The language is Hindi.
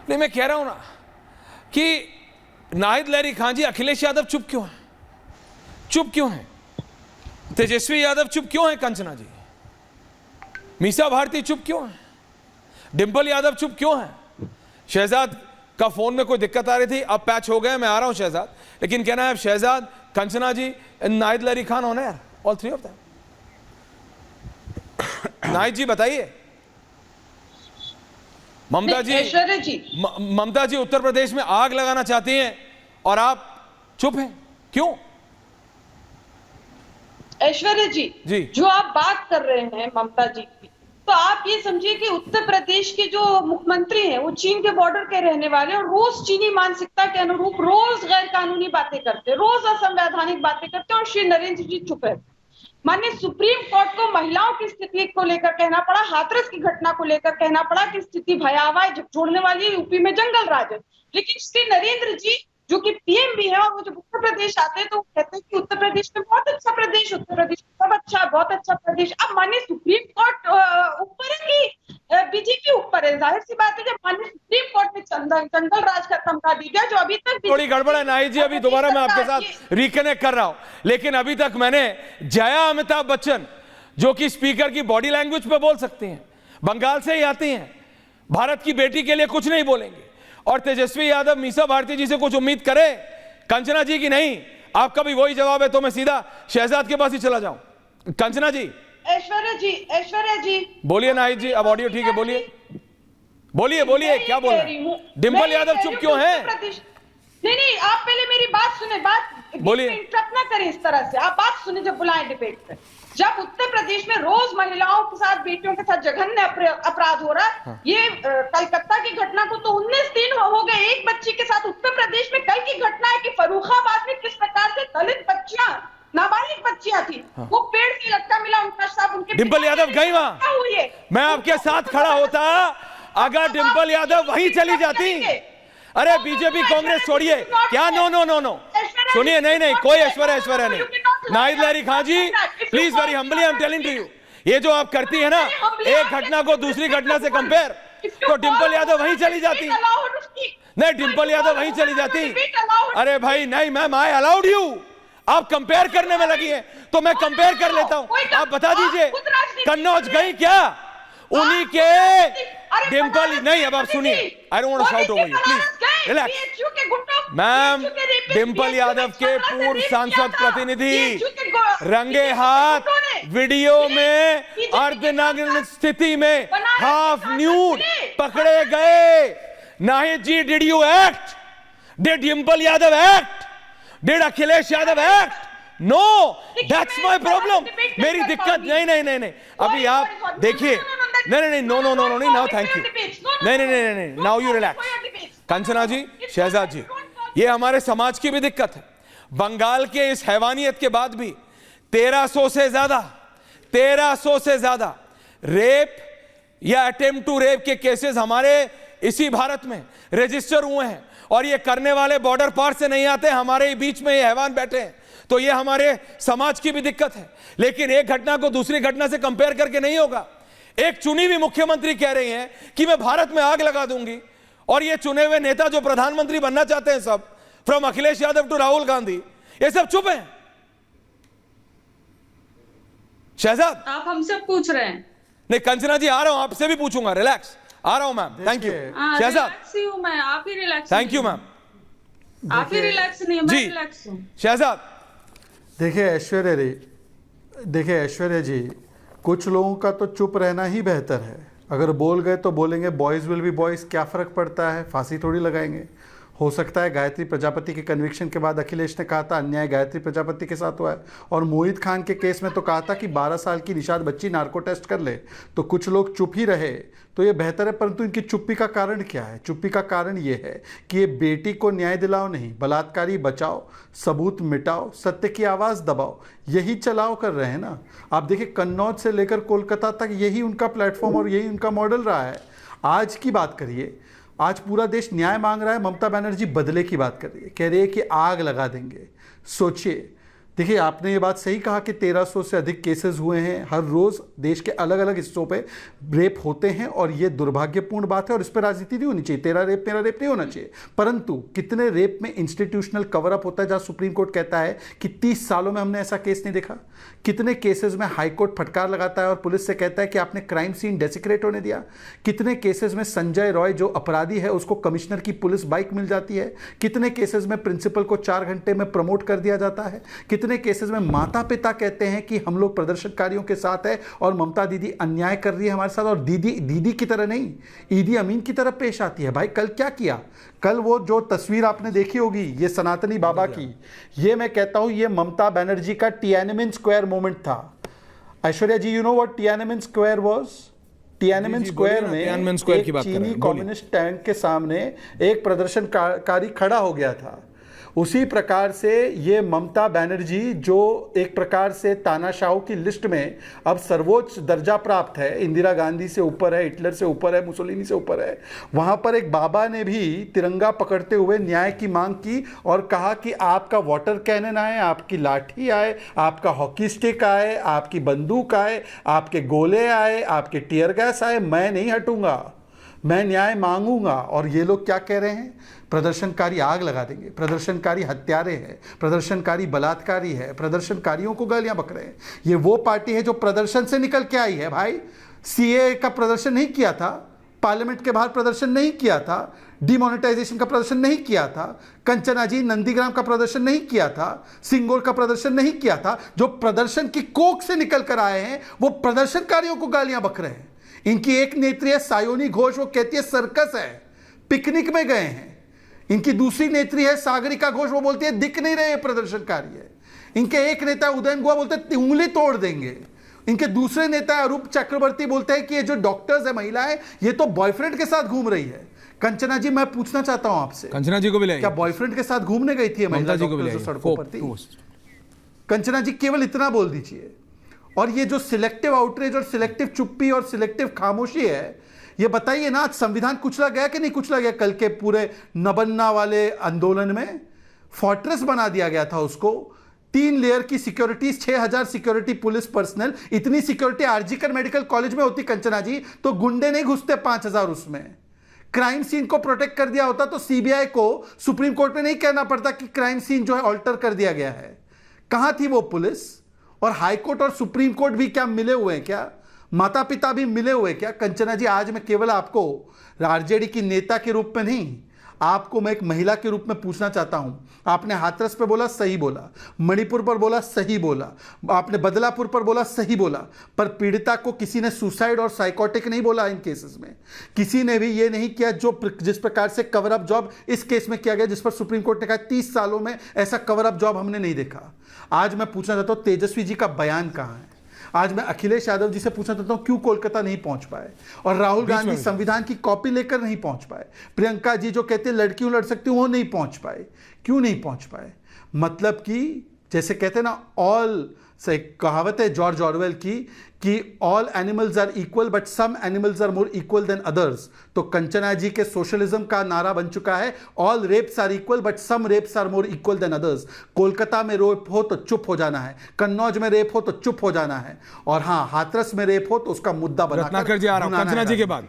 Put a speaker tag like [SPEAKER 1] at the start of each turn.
[SPEAKER 1] नहीं, मैं कह रहा हूं ना कि नाहिद लहरी खान जी, अखिलेश यादव चुप क्यों है? चुप क्यों है? तेजस्वी यादव चुप क्यों है? कंचना जी, मीसा भारती चुप क्यों है? डिंपल यादव चुप क्यों है? शहजाद का फोन में कोई दिक्कत आ रही थी, अब पैच हो गया, मैं आ रहा हूं शहजाद, लेकिन कहना है Shahzad, Kanchana ji and Nahid Lahiri Khan on air, all three of them. Nahid ji बताइए। ममता जी,
[SPEAKER 2] ऐश्वर्या जी,
[SPEAKER 1] ममता जी उत्तर प्रदेश में आग लगाना चाहती हैं और आप चुप हैं, क्यों?
[SPEAKER 2] ऐश्वर्या जी, जो आप बात कर रहे हैं ममता जी की, तो आप ये समझिए कि उत्तर प्रदेश के जो मुख्यमंत्री हैं वो चीन के बॉर्डर के रहने वाले और रोज चीनी मानसिकता के अनुरूप रोज गैर कानूनी बातें करते, रोज असंवैधानिक बातें करते, और श्री नरेंद्र जी चुप है। माननीय सुप्रीम कोर्ट को महिलाओं की स्थिति को लेकर कहना पड़ा, हाथरस की घटना को लेकर कहना पड़ा कि स्थिति भयावह है, झकझोरने वाली है, यूपी में जंगल राज है। लेकिन श्री नरेंद्र जी जो कि पीएम भी है और वो जब उत्तर प्रदेश आते हैं तो कहते हैं कि उत्तर प्रदेश में बहुत अच्छा प्रदेश, उत्तर प्रदेश में सब अच्छा, बहुत अच्छा प्रदेश। अब माननीय सुप्रीम कोर्ट ऊपर है कि बीजेपी ऊपर है? जाहिर सी बात है जब माननीय सुप्रीम कोर्ट ने जंगल राज का धमका दी गया, जो अभी तक
[SPEAKER 1] थोड़ी गड़बड़ है नाहिद जी, अभी दोबारा मैं आपके साथ रिकनेक्ट कर रहा हूं, लेकिन अभी तक मैंने जया अमिताभ बच्चन जो कि स्पीकर की बॉडी लैंग्वेज पे बोल सकती हैं, बंगाल से ही आती हैं, भारत की बेटी के लिए कुछ नहीं बोलेंगे, और तेजस्वी यादव मीसा भारती जी से कुछ उम्मीद करे, कंचना जी की नहीं। आपका भी वही जवाब है तो मैं सीधा शहजाद के पास ही चला जाऊं। कंचना जी।
[SPEAKER 2] ऐश्वर्या जी
[SPEAKER 1] बोलिए नाहिद जी, अब ऑडियो ठीक है, बोलिए बोलिए बोलिए, क्या बोल रहे हैं? डिंपल यादव चुप क्यों है?
[SPEAKER 2] नहीं, आप पहले मेरी बात सुने, बात
[SPEAKER 1] बोलिए,
[SPEAKER 2] इंटरप्ट ना करें इस तरह से, आप बात सुने जब बुलाएं डिबेट पे। जब उत्तर प्रदेश में रोज महिलाओं के साथ, बेटियों के साथ जघन्य अपराध हो रहा है, हाँ। ये कलकत्ता की घटना को तो 19 दिन हो गए एक बच्ची के साथ। उत्तर प्रदेश में कल की घटना है कि फर्रुखाबाद में किस प्रकार से दलित बच्चियां, नाबालिग बच्चियां थी, हाँ। वो पेड़ से लटका मिला, उनका शव उनके।
[SPEAKER 1] डिंपल यादव गई वहां, मैं आपके साथ खड़ा होता अगर डिंपल यादव वहीं चली जाती। अरे बीजेपी कांग्रेस छोड़िए, क्या नो नो नो नो, सुनिए, नहीं कोई ऐश्वर्या नहीं। Nahid Lahiri Khan ji please, very humbly I am telling to you, ये जो आप करती है ना एक घटना को दूसरी घटना से कंपेयर, तो डिंपल यादव वहीं चली जाती। नहीं, डिंपल यादव वहीं चली जाती। अरे भाई नहीं मैम, आई अलाउड यू, आप कंपेयर करने में लगी हैं तो मैं कंपेयर कर लेता हूं। आप बता दीजिए कन्नौज गई क्या? उन्हीं के डिंपल नहीं। अब आप सुनिए, I don't want to shout over you, please relax. Ma'am, Dimple Yadav के पूर्व सांसद प्रतिनिधि रंगे हाथ वीडियो में अर्धनग्न स्थिति में हाफ न्यूड पकड़े गए। Nahid ji, did you act? Did Dimple Yadav act? Did Akhilesh Yadav act? No, that's my problem. मेरी दिक्कत नहीं, अभी आप देखिए, नहीं, नो, नाउ थैंक यू, नहीं, now you relax. Kanchana ji, Shahzad ji, ये हमारे समाज की भी दिक्कत है। बंगाल के इस हैवानियत के बाद भी 1300 से ज्यादा रेप या अटेम्प्ट टू रेप के केसेस हमारे इसी भारत में रजिस्टर हुए हैं, और ये करने वाले बॉर्डर पार से नहीं आते, हमारे ही बीच में ये हैवान बैठे हैं। तो ये हमारे समाज की भी दिक्कत है। लेकिन एक घटना को दूसरी घटना से कंपेयर करके नहीं होगा। एक चुनी हुई मुख्यमंत्री कह रही हैं कि मैं भारत में आग लगा दूंगी, और ये चुने हुए नेता जो प्रधानमंत्री बनना चाहते हैं सब, फ्रॉम अखिलेश यादव टू राहुल गांधी, ये सब चुप हैं। शहजाद,
[SPEAKER 3] आप हमसे पूछ रहे हैं?
[SPEAKER 1] नहीं कंचना जी, आ रहा हूं, आपसे भी पूछूंगा, रिलैक्स, आ रहा हूं मैम, थैंक यू। शहजाद,
[SPEAKER 3] मैं आप ही रिलैक्स,
[SPEAKER 1] थैंक यू मैम,
[SPEAKER 3] आप ही रिलैक्स नहीं, मैं रिलैक्स हूं।
[SPEAKER 1] शहजाद,
[SPEAKER 4] देखिए ऐश्वर्या जी, कुछ लोगों का तो चुप रहना ही बेहतर है। अगर बोल गए तो बोलेंगे बॉयज़ विल बी बॉयज़, क्या फ़र्क पड़ता है, फांसी थोड़ी लगाएंगे। हो सकता है गायत्री प्रजापति के कन्विक्शन के बाद अखिलेश ने कहा था अन्याय गायत्री प्रजापति के साथ हुआ है, और मोहित खान के केस में तो कहा था कि 12 साल की निषाद बच्ची नार्को टेस्ट कर ले, तो कुछ लोग चुप ही रहे, तो ये बेहतर है। परंतु इनकी चुप्पी का कारण क्या है? चुप्पी का कारण ये है कि ये बेटी को न्याय दिलाओ नहीं, बलात्कारी बचाओ, सबूत मिटाओ, सत्य की आवाज़ दबाओ, यही चलाओ कर रहे हैं ना। आप देखिए कन्नौज से लेकर कोलकाता तक यही उनका प्लेटफॉर्म और यही उनका मॉडल रहा है। आज की बात करिए, आज पूरा देश न्याय मांग रहा है, ममता बनर्जी बदले की बात कर रही है, कह रही है कि आग लगा देंगे। सोचिए, देखिए, आपने ये बात सही कहा कि 1300 से अधिक केसेस हुए हैं। हर रोज देश के अलग अलग हिस्सों पे रेप होते हैं और ये दुर्भाग्यपूर्ण बात है और इस पर राजनीति नहीं होनी चाहिए। तेरा रेप मेरा रेप नहीं होना चाहिए, परंतु कितने रेप में इंस्टीट्यूशनल कवर अप होता है, जहां सुप्रीम कोर्ट कहता है कि 30 सालों में हमने ऐसा केस नहीं देखा। कितने केसेस में हाई कोर्ट फटकार लगाता है और पुलिस से कहता है कि आपने क्राइम सीन डेसिक्रेट होने दिया। कितने केसेस में संजय रॉय जो अपराधी है उसको कमिश्नर की पुलिस बाइक मिल जाती है। कितने केसेस में प्रिंसिपल को 4 घंटे में प्रमोट कर दिया जाता है। कितने केसेस में माता पिता कहते हैं कि हम लोग प्रदर्शनकारियों के साथ है और ममता दीदी अन्याय कर रही है हमारे साथ, और दीदी की तरह नहीं, ईदी अमीन की तरह पेश आती है। भाई कल क्या किया? कल वो जो तस्वीर आपने देखी होगी, ये सनातनी बाबा की, ये मैं कहता हूं ये ममता बनर्जी का टियानमेन स्क्वायर मोमेंट था। Aishwarya ji, you know what Tiananmen square was? Tiananmen square में एक चीनी कम्युनिस्ट टैंक के सामने एक प्रदर्शनकारी खड़ा हो गया था। उसी प्रकार से ये ममता बनर्जी जो एक प्रकार से तानाशाहों की लिस्ट में अब सर्वोच्च दर्जा प्राप्त है, इंदिरा गांधी से ऊपर है, हिटलर से ऊपर है, मुसोलिनी से ऊपर है, वहाँ पर एक बाबा ने भी तिरंगा पकड़ते हुए न्याय की मांग की और कहा कि आपका वाटर कैनन आए, आपकी लाठी आए, आपका हॉकी स्टिक आए, आपकी बंदूक आए, आपके गोले आए, आपके टीयर गैस आए, मैं नहीं हटूंगा, मैं न्याय मांगूंगा। और ये लोग क्या कह रहे हैं? प्रदर्शनकारी आग लगा देंगे, प्रदर्शनकारी हत्यारे हैं, प्रदर्शनकारी बलात्कारी है, प्रदर्शनकारियों को गालियां बक रहे हैं। ये वो पार्टी है जो प्रदर्शन से निकल के आई है। भाई सीए का प्रदर्शन नहीं किया था, पार्लियामेंट के बाहर प्रदर्शन नहीं किया था, डिमोनेटाइजेशन का प्रदर्शन नहीं किया था, कंचना जी नंदीग्राम का प्रदर्शन नहीं किया था, सिंगोर का प्रदर्शन नहीं किया था। जो प्रदर्शन की कोख से निकल कर आए हैं वो प्रदर्शनकारियों को गालियां बक रहे हैं। इनकी एक नेत्री है सायोनी घोष, वो कहती है सर्कस है, पिकनिक में गए हैं। इनकी दूसरी नेत्री है सागरिका घोष, वो बोलती है दिख नहीं रहे प्रदर्शनकारी है। इनके एक नेता उदयन गुहा बोलते हैं उंगली तोड़ देंगे। इनके दूसरे नेता अरूप चक्रवर्ती बोलते हैं कि ये जो डॉक्टर्स है, महिलाएं, ये तो बॉयफ्रेंड के साथ घूम रही है। कंचना जी, मैं पूछना चाहता हूं आपसे,
[SPEAKER 1] कंचना जी को भी
[SPEAKER 4] क्या बॉयफ्रेंड के साथ घूमने गई थी महिला डॉक्टर जो सड़कों पर थी? कंचना जी केवल इतना बोल दीजिए। और ये जो सिलेक्टिव आउटरीच और सिलेक्टिव चुप्पी और सिलेक्टिव खामोशी है, ये बताइए ना, आज संविधान कुचला गया कि नहीं कुचला गया? कल के पूरे नबन्ना वाले आंदोलन में फोर्ट्रेस बना दिया गया था उसको। 3 लेयर की सिक्योरिटी, 6000 सिक्योरिटी पुलिस पर्सनल। इतनी सिक्योरिटी आरजीकर मेडिकल कॉलेज में होती कंचना जी तो गुंडे नहीं घुसते 5000 उसमें। क्राइम सीन को प्रोटेक्ट कर दिया होता तो सीबीआई को सुप्रीम कोर्ट में नहीं कहना पड़ता कि क्राइम सीन जो है ऑल्टर कर दिया गया है। कहां थी वो पुलिस? और हाई कोर्ट और सुप्रीम कोर्ट भी क्या मिले हुए हैं? क्या माता पिता भी मिले हुए क्या? कंचना जी, आज मैं केवल आपको आरजेडी की नेता के रूप में नहीं, आपको मैं एक महिला के रूप में पूछना चाहता हूं। आपने हाथरस पे बोला, सही बोला, मणिपुर पर बोला, सही बोला, आपने बदलापुर पर बोला, सही बोला, पर पीड़िता को किसी ने सुसाइड और साइकोटिक नहीं बोला। इन केसेस में किसी ने भी ये नहीं किया जिस प्रकार से कवर अप जॉब इस केस में किया गया, जिस पर सुप्रीम कोर्ट ने कहा 30 सालों में ऐसा कवर अप जॉब हमने नहीं देखा। आज मैं पूछना चाहता हूं, तेजस्वी जी का बयान कहां है? आज मैं अखिलेश यादव जी से पूछना चाहता हूं, क्यों कोलकाता नहीं पहुंच पाए? और राहुल गांधी संविधान की कॉपी लेकर नहीं पहुंच पाए। प्रियंका जी जो कहते हैं लड़कियों लड़ सकती हूं, वो नहीं पहुंच पाए। क्यों नहीं पहुंच पाए? मतलब कि जैसे कहते हैं ना, ऑल से कहावत है जॉर्ज ऑरवेल की कि all animals are equal but some animals are more equal than others. तो कंचना जी के सोशलिज्म का नारा बन चुका है, all rapes are equal but some rapes are more equal than others. Kolkata में रेप हो तो चुप हो जाना है, कन्नौज में रेप हो तो चुप हो जाना है, और हाँ, हाथरस में रेप हो तो उसका मुद्दा बनाकर
[SPEAKER 1] कंचना जी के बाद